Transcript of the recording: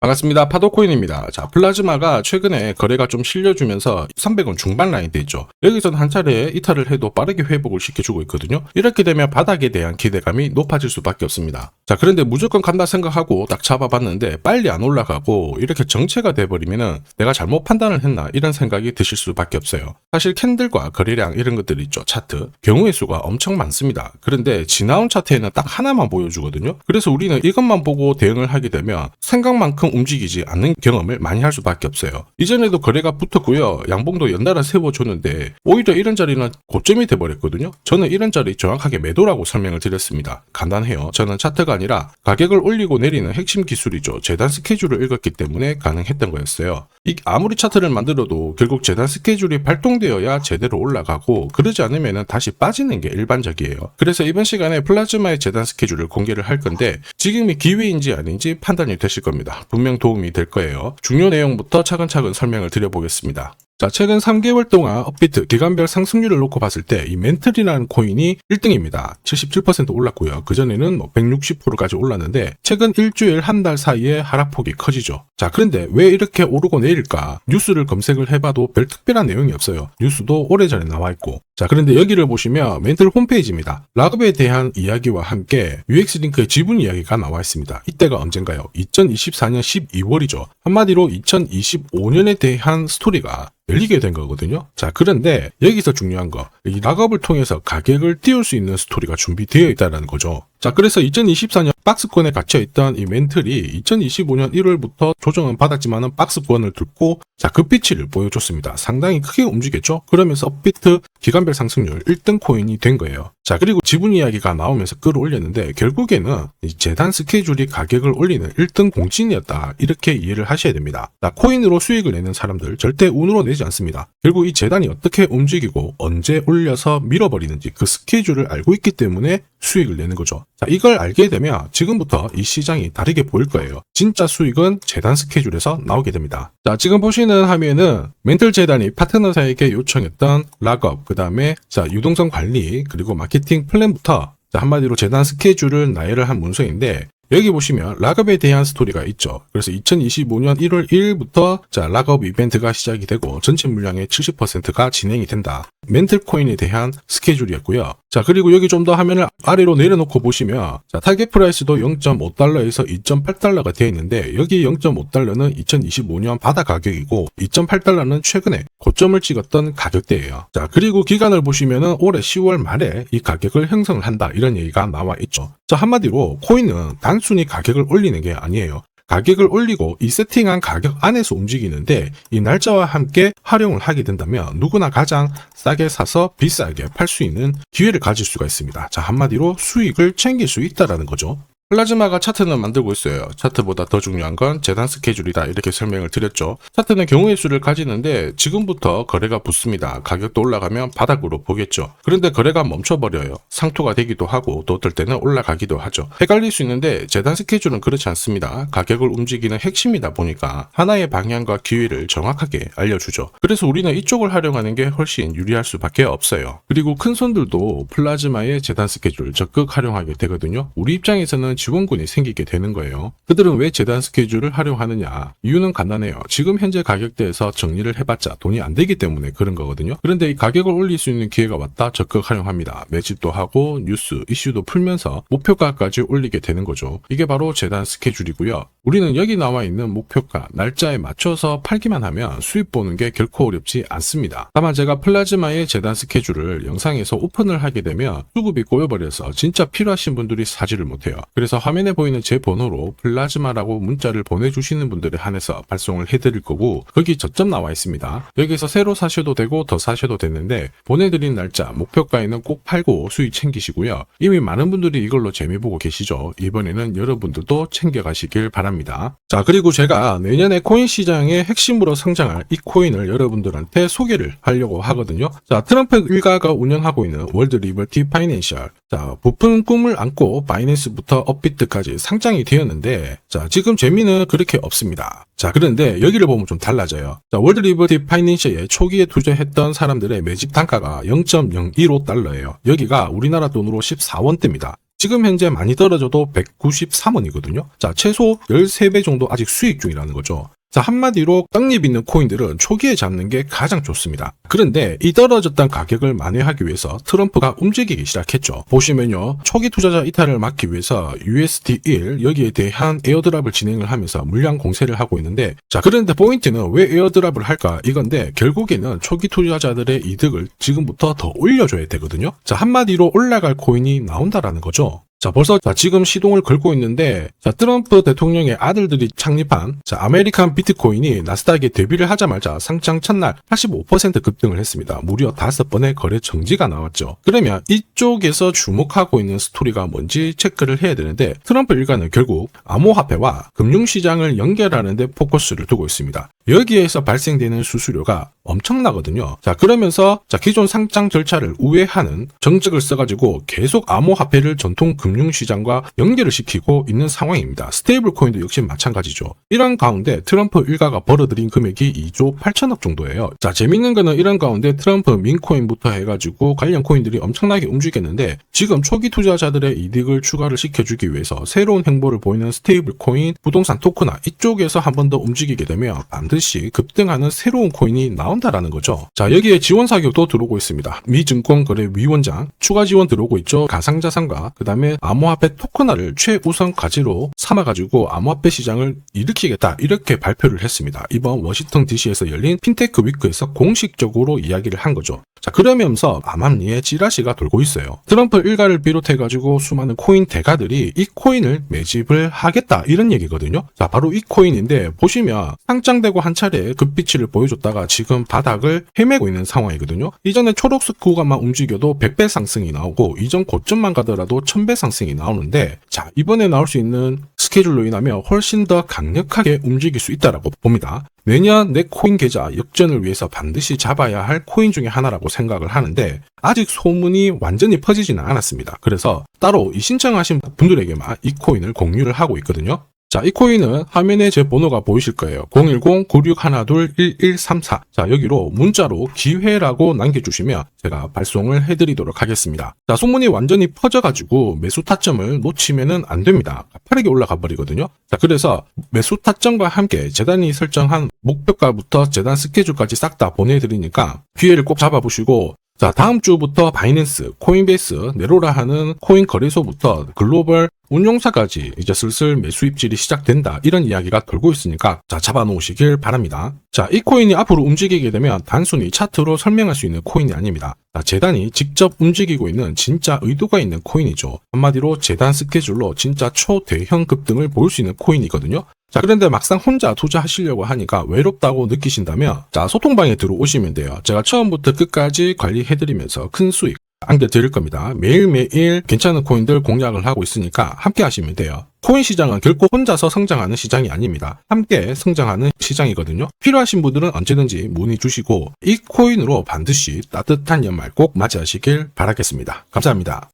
반갑습니다. 파도코인입니다. 자, 플라즈마가 최근에 거래가 좀 실려주면서 300원 중반 라인대 있죠. 여기서는 한 차례 이탈을 해도 빠르게 회복을 시켜주고 있거든요. 이렇게 되면 바닥에 대한 기대감이 높아질 수밖에 없습니다. 자, 그런데 무조건 간다 생각하고 딱 잡아봤는데 빨리 안 올라가고 이렇게 정체가 돼버리면은 내가 잘못 판단을 했나 이런 생각이 드실 수밖에 없어요. 사실 캔들과 거래량 이런 것들 있죠. 차트. 경우의 수가 엄청 많습니다. 그런데 지나온 차트에는 딱 하나만 보여주거든요. 그래서 우리는 이것만 보고 대응을 하게 되면 생각만큼 움직이지 않는 경험을 많이 할 수밖에 없어요. 이전에도 거래가 붙었고요. 양봉도 연달아 세워줬는데 오히려 이런 자리는 고점이 돼버렸거든요. 저는 이런 자리 정확하게 매도라고 설명을 드렸습니다. 간단해요. 저는 차트가 아니라 가격을 올리고 내리는 핵심 기술이죠. 재단 스케줄을 읽었기 때문에 가능했던 거였어요. 아무리 차트를 만들어도 결국 재단 스케줄이 발동되어야 제대로 올라가고 그러지 않으면 다시 빠지는 게 일반적이에요. 그래서 이번 시간에 플라즈마의 재단 스케줄을 공개를 할 건데 지금이 기회인지 아닌지 판단이 되실 겁니다. 분명 도움이 될 거예요. 중요 내용부터 차근차근 설명을 드려보겠습니다. 자, 최근 3개월 동안 업비트 기간별 상승률을 놓고 봤을 때 이 멘틀이라는 코인이 1등입니다. 77% 올랐고요. 그전에는 160%까지 올랐는데 최근 일주일 한 달 사이에 하락폭이 커지죠. 자, 그런데 왜 이렇게 오르고 내릴까? 뉴스를 검색을 해봐도 별 특별한 내용이 없어요. 뉴스도 오래전에 나와 있고. 자, 그런데 여기를 보시면 멘틀 홈페이지입니다. 락업에 대한 이야기와 함께 UX링크의 지분 이야기가 나와 있습니다. 이때가 언젠가요? 2024년 12월이죠. 한마디로 2025년에 대한 스토리가 열리게 된 거거든요. 자, 그런데 여기서 중요한 거, 이 락업을 통해서 가격을 띄울 수 있는 스토리가 준비되어 있다는 거죠. 자, 그래서 2024년 박스권에 갇혀있던 이 멘틀이 2025년 1월부터 조정은 받았지만은 박스권을 뚫고 자, 급비치를 보여줬습니다. 상당히 크게 움직였죠? 그러면서 업비트 기간별 상승률 1등 코인이 된 거예요. 자, 그리고 지분 이야기가 나오면서 끌어올렸는데 결국에는 이 재단 스케줄이 가격을 올리는 1등 공신이었다. 이렇게 이해를 하셔야 됩니다. 자, 코인으로 수익을 내는 사람들 절대 운으로 내지 않습니다. 결국 이 재단이 어떻게 움직이고 언제 올려서 밀어버리는지 그 스케줄을 알고 있기 때문에 수익을 내는 거죠. 자, 이걸 알게 되면 지금부터 이 시장이 다르게 보일 거예요. 진짜 수익은 재단 스케줄에서 나오게 됩니다. 자, 지금 보시는 화면은 멘틀 재단이 파트너사에게 요청했던 락업, 그 다음에 자, 유동성 관리, 그리고 마케팅 플랜부터 자, 한마디로 재단 스케줄을 나열을 한 문서인데 여기 보시면 락업에 대한 스토리가 있죠. 그래서 2025년 1월 1일부터 자, 락업 이벤트가 시작이 되고 전체 물량의 70%가 진행이 된다. 멘틀 코인에 대한 스케줄이었고요. 자, 그리고 여기 좀 더 화면을 아래로 내려놓고 보시면 자, 타겟 프라이스도 0.5달러에서 2.8달러가 되어 있는데 여기 0.5달러는 2025년 바다 가격이고 2.8달러는 최근에 고점을 찍었던 가격대예요. 자, 그리고 기간을 보시면은 올해 10월 말에 이 가격을 형성을 한다. 이런 얘기가 나와 있죠. 자, 한마디로 코인은 단순히 가격을 올리는 게 아니에요. 가격을 올리고 이 세팅한 가격 안에서 움직이는데 이 날짜와 함께 활용을 하게 된다면 누구나 가장 싸게 사서 비싸게 팔 수 있는 기회를 가질 수가 있습니다. 자, 한마디로 수익을 챙길 수 있다라는 거죠. 플라즈마가 차트는 만들고 있어요. 차트보다 더 중요한 건 재단 스케줄이다. 이렇게 설명을 드렸죠. 차트는 경우의 수를 가지는데 지금부터 거래가 붙습니다. 가격도 올라가면 바닥으로 보겠죠. 그런데 거래가 멈춰버려요. 상투가 되기도 하고 또 어떨 때는 올라가기도 하죠. 헷갈릴 수 있는데 재단 스케줄은 그렇지 않습니다. 가격을 움직이는 핵심이다 보니까 하나의 방향과 기회를 정확하게 알려주죠. 그래서 우리는 이쪽을 활용하는 게 훨씬 유리할 수밖에 없어요. 그리고 큰 손들도 플라즈마의 재단 스케줄을 적극 활용하게 되거든요. 우리 입장에서는 지원군이 생기게 되는 거예요. 그들은 왜 재단 스케줄을 활용하느냐? 이유는 간단해요. 지금 현재 가격대에서 정리를 해봤자 돈이 안 되기 때문에 그런 거거든요. 그런데 이 가격을 올릴 수 있는 기회가 왔다 적극 활용합니다. 매집도 하고 뉴스, 이슈도 풀면서 목표가까지 올리게 되는 거죠. 이게 바로 재단 스케줄이고요. 우리는 여기 나와 있는 목표가, 날짜에 맞춰서 팔기만 하면 수익 보는 게 결코 어렵지 않습니다. 다만 제가 플라즈마의 재단 스케줄을 영상에서 오픈을 하게 되면 수급이 꼬여버려서 진짜 필요하신 분들이 사지를 못해요. 그래서 화면에 보이는 제 번호로 플라즈마라고 문자를 보내주시는 분들에 한해서 발송을 해드릴 거고 거기 저점 나와 있습니다. 여기서 새로 사셔도 되고 더 사셔도 되는데 보내드린 날짜, 목표가에는 꼭 팔고 수익 챙기시고요. 이미 많은 분들이 이걸로 재미보고 계시죠. 이번에는 여러분들도 챙겨가시길 바랍니다. 자, 그리고 제가 내년에 코인 시장의 핵심으로 성장할 이 코인을 여러분들한테 소개를 하려고 하거든요. 자, 트럼프 일가가 운영하고 있는 월드 리버티 파이낸셜. 자, 부푼 꿈을 안고 바이낸스부터 업비트까지 상장이 되었는데 자, 지금 재미는 그렇게 없습니다. 자, 그런데 여기를 보면 좀 달라져요. 자, 월드 리버티 파이낸셜에 초기에 투자했던 사람들의 매집 단가가 0.015달러예요. 여기가 우리나라 돈으로 14원대입니다. 지금 현재 많이 떨어져도 193원이거든요. 자, 최소 13배 정도 아직 수익 중이라는 거죠. 자, 한마디로 떡잎 있는 코인들은 초기에 잡는 게 가장 좋습니다. 그런데 이 떨어졌던 가격을 만회하기 위해서 트럼프가 움직이기 시작했죠. 보시면요, 초기 투자자 이탈을 막기 위해서 USD1 여기에 대한 에어드랍을 진행을 하면서 물량 공세를 하고 있는데, 자, 그런데 포인트는 왜 에어드랍을 할까 이건데, 결국에는 초기 투자자들의 이득을 지금부터 더 올려줘야 되거든요. 자, 한마디로 올라갈 코인이 나온다라는 거죠. 자, 벌써 지금 시동을 걸고 있는데, 자, 트럼프 대통령의 아들들이 창립한 아메리칸 비트코인이 나스닥에 데뷔를 하자마자 상장 첫날 85% 급등을 했습니다. 무려 5번의 거래 정지가 나왔죠. 그러면 이쪽에서 주목하고 있는 스토리가 뭔지 체크를 해야 되는데, 트럼프 일가는 결국 암호화폐와 금융시장을 연결하는 데 포커스를 두고 있습니다. 여기에서 발생되는 수수료가 엄청나거든요. 자, 그러면서 기존 상장 절차를 우회하는 정책을 써가지고 계속 암호화폐를 전통 금융시장과 연결을 시키고 있는 상황입니다. 스테이블 코인도 역시 마찬가지죠. 이런 가운데 트럼프 일가가 벌어들인 금액이 2조 8천억 정도예요. 자, 재밌는 거는 이런 가운데 트럼프 민코인부터 해가지고 관련 코인들이 엄청나게 움직였는데, 지금 초기 투자자들의 이득을 추가를 시켜주기 위해서 새로운 행보를 보이는 스테이블 코인, 부동산 토크나 이쪽에서 한 번 더 움직이게 되면 반드시 급등하는 새로운 코인이 나온다라는 거죠. 자, 여기에 지원 사격도 들어오고 있습니다. 미 증권거래위원장 추가 지원 들어오고 있죠. 가상자산과 그 다음에 암호화폐 토큰화를 최우선 과제로 삼아가지고 암호화폐 시장을 일으키겠다, 이렇게 발표를 했습니다. 이번 워싱턴 DC에서 열린 핀테크 위크에서 공식적으로 이야기를 한 거죠. 자, 그러면서 암암리에 찌라시가 돌고 있어요. 트럼프 일가를 비롯해가지고 수많은 코인 대가들이 이 코인을 매집을 하겠다, 이런 얘기거든요. 자, 바로 이 코인인데, 보시면 상장되고 한 차례 급비치를 보여줬다가 지금 바닥을 헤매고 있는 상황이거든요. 이전에 초록색 구간만 움직여도 100배 상승이 나오고, 이전 고점만 가더라도 1000배 상승이 나오는데, 자, 이번에 나올 수 있는 스케줄로 인하면 훨씬 더 강력하게 움직일 수 있다라고 봅니다. 내년 내 코인 계좌 역전을 위해서 반드시 잡아야 할 코인 중에 하나라고 생각을 하는데, 아직 소문이 완전히 퍼지지는 않았습니다. 그래서 따로 이 신청하신 분들에게만 이 코인을 공유를 하고 있거든요. 자, 이 코인은 화면에 제 번호가 보이실 거예요. 010-9612-1134. 자, 여기로 문자로 기회라고 남겨주시면 제가 발송을 해드리도록 하겠습니다. 자, 소문이 완전히 퍼져가지고 매수 타점을 놓치면은 안 됩니다. 빠르게 올라가 버리거든요. 자, 그래서 매수 타점과 함께 재단이 설정한 목표가부터 재단 스케줄까지 싹 다 보내드리니까 기회를 꼭 잡아보시고, 자, 다음 주부터 바이낸스, 코인베이스, 네로라 하는 코인 거래소부터 글로벌 운용사까지 이제 슬슬 매수 입질이 시작된다, 이런 이야기가 돌고 있으니까 자, 잡아놓으시길 바랍니다. 자, 이 코인이 앞으로 움직이게 되면 단순히 차트로 설명할 수 있는 코인이 아닙니다. 자, 재단이 직접 움직이고 있는 진짜 의도가 있는 코인이죠. 한마디로 재단 스케줄로 진짜 초대형 급등을 보일 수 있는 코인이거든요. 자, 그런데 막상 혼자 투자하시려고 하니까 외롭다고 느끼신다면, 자, 소통방에 들어오시면 돼요. 제가 처음부터 끝까지 관리해드리면서 큰 수익 안겨드릴 겁니다. 매일매일 괜찮은 코인들 공략을 하고 있으니까 함께 하시면 돼요. 코인 시장은 결코 혼자서 성장하는 시장이 아닙니다. 함께 성장하는 시장이거든요. 필요하신 분들은 언제든지 문의 주시고, 이 코인으로 반드시 따뜻한 연말 꼭 맞이하시길 바라겠습니다. 감사합니다.